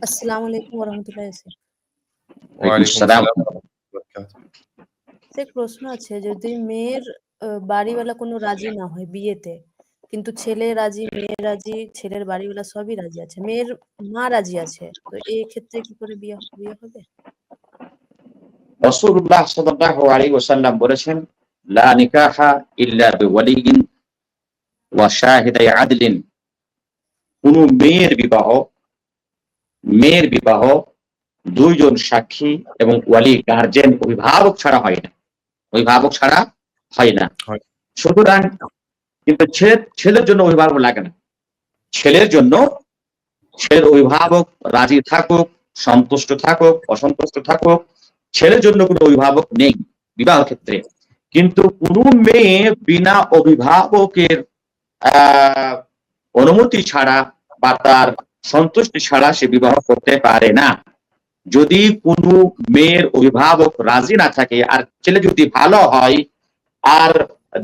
আসসালামু আলাইকুম ওয়া রাহমাতুল্লাহি ওয়ালাইকুম ওয়ালাইকুম আসসালাম। সালাম ওয়া রাহমাতুল্লাহি ওয়া বারাকাতুহু। এক প্রশ্ন আছে যদি মেয়ের বাড়িওয়ালা কোনো রাজি না হয় বিয়েতে, কিন্তু ছেলে রাজি, মেয়ে রাজি, ছেলের বাড়িওয়ালা সবই রাজি আছে। মেয়ের মা রাজি আছে। তো এই ক্ষেত্রে কি করে বিয়ে হবে? রাসূলুল্লাহ সাল্লাল্লাহু আলাইহি ওয়াসাল্লাম বলেছেন, লা নিকাহা ইল্লা বিওয়ালিয়্যিন ওয়া শাহিদাই আদলিন। কোন মেয়ের বিবাহ দুইজন সাক্ষী এবং ওয়ালি গার্জিয়ান অভিভাবক ছাড়া হয় না। অভিভাবক ছাড়া হয় না। হয়। সুতরাং কিন্তু ছেলের জন্য অভিভাবক লাগে না। ছেলের অভিভাবক রাজি থাকুক, সন্তুষ্ট থাকুক, অসন্তুষ্ট থাকুক, ছেলের জন্য কোনো অভিভাবক নেই বিবাহ ক্ষেত্রে। কিন্তু কোন মেয়ে বিনা অভিভাবকের অনুমতি ছাড়া বা তার সন্তুষ্টি ছাড়া সে বিবাহ করতে পারে না। যদি কোনো মেয়ের অভিভাবক রাজি না থাকে আর ছেলে যদি ভালো হয়, আর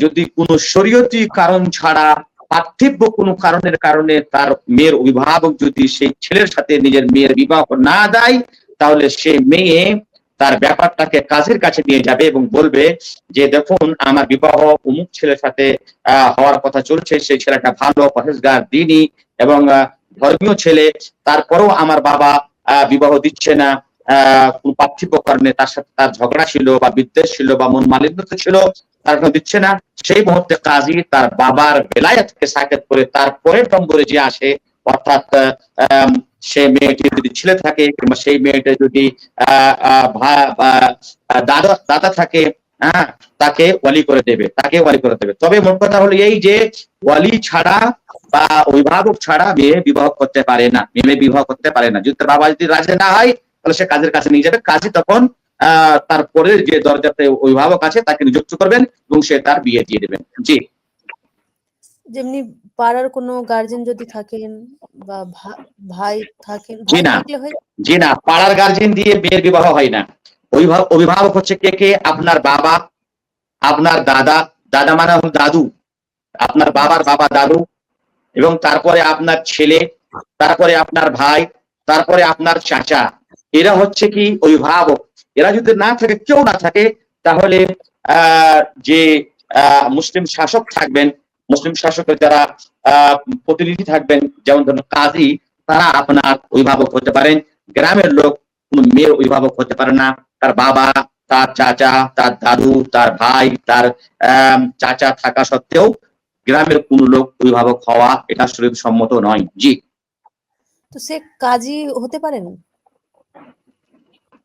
যদি কোনো শরীয়তি কারণ ছাড়া পার্থিব কোনো কারণের কারণে তার মেয়ের অভিভাবক যদি সেই ছেলের সাথে নিজের মেয়ের বিবাহ না দেয়, তাহলে সে মেয়ে তার ব্যাপারটাকে কাজের কাছে নিয়ে যাবে এবং বলবে যে দেখুন আমার বিবাহ অমুক ছেলের সাথে হওয়ার কথা চলছে, সেই ছেলেটা ভালো, পরহেজগার, দ্বীনী এবং ধর্মীয় ছেলে, তারপরেও আমার বাবা বিবাহ দিচ্ছে না। কোন পার্থিব কারণে তার সাথে তার ঝগড়া ছিল বা বিদ্বেষ ছিল বা মন মালিন্যতা ছিল, তার দিচ্ছে না। সেই মুহূর্তে কাজী তার বাবার বেলায়েতকে সাকেত করে তারপরের নম্বরে যে আসে, অর্থাৎ সে মেয়েটি যদি ছেলে থাকে কিংবা সেই মেয়েটা যদি দাদা থাকে, হ্যাঁ, তাকে ওয়ালি করে দেবে। তবে মোট কথা হলো এই যে ওয়ালি ছাড়া বা অভিভাবক ছাড়া মেয়ে বিবাহ করতে পারে না। যদি তার বাবা যদি রাজি না হয়, তাহলে সে কাজের কাছে নিয়ে যাবে। কাজী তখন তারপরে যে দরজাতে অভিভাবক আছে তাকে নিযুক্ত করবেন এবং সে তার বিয়ে দিয়ে দেবেন। জি। যেমনি পাড়ার কোনো গার্জেন যদি থাকেন বা ভাই থাকেন, জি ভাই না, থাকলে হয়? জি না, পাড়ার গার্জেন দিয়ে মেয়ের বিবাহ হয় না। অভিভাবক হচ্ছে কে? আপনার বাবা, আপনার দাদা, দাদা মানে হল দাদু, আপনার বাবার বাবা দাদু, এবং তারপরে আপনার ছেলে, তারপরে আপনার ভাই, তারপরে আপনার চাচা। এরা হচ্ছে কি অভিভাবক। এরা যদি না থাকে, কেউ না থাকে, তাহলে যে মুসলিম শাসক থাকবেন, মুসলিম শাসকের যারা প্রতিনিধি থাকবেন, যেমন ধরুন কাজী, তারা আপনার অভিভাবক হতে পারেন। গ্রামের লোক কোন মেয়ের অভিভাবক হতে পারে না। তার বাবা, তার চাচা, তার দাদু, তার ভাই, তার চাচা থাকা সত্ত্বেও গ্রামের কোন লোক অভিভাবক হওয়া এটা শরীয়ত সম্মত নয়। জি। তো সে কাজী হতে পারেন?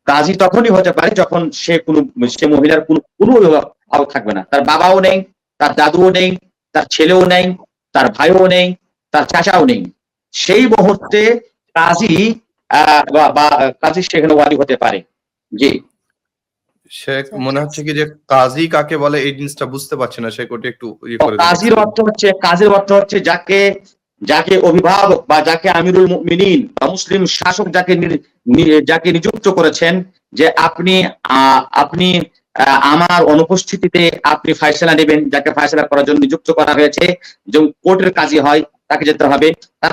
কাজী তখনই হতে পারে যখন সে মহিলার কোনো অভিভাবক থাকবে না। তার বাবাও নেই, তার দাদুও নেই, তার ছেলেও নেই, তার ভাইও নেই, তার চাচাও নেই। সেই মুহূর্তে কাজী কাজী সেখানে ওয়ালি হতে পারে। জি। শেখ মনে হচ্ছে কি যে কাজী কাকে বলে এই জিনিসটা বুঝতে পারছে না, শেখ ওটা একটু করে কাজীর অর্থ হচ্ছে যাকে অভিভাবক বা যাকে আমিরুল মুমিনিন বা মুসলিম শাসক যাকে নিযুক্ত করেছেন, যে আপনি আমার অনুপস্থিতিতে আপনি ফয়সালা নেবেন, যাকে ফয়সালা করার জন্য নিযুক্ত করা হয়েছে, যেমন কোর্টের কাজী হয়, তার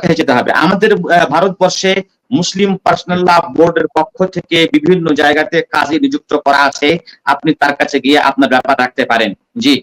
কাছে যেতে হবে। আমাদের ভারতবর্ষে মুসলিম পার্সোনাল ল বোর্ডের পক্ষ থেকে বিভিন্ন জায়গাতে কাজী নিযুক্ত করা আছে, আপনি তার কাছে গিয়ে আপনার ব্যাপার রাখতে পারেন। জি।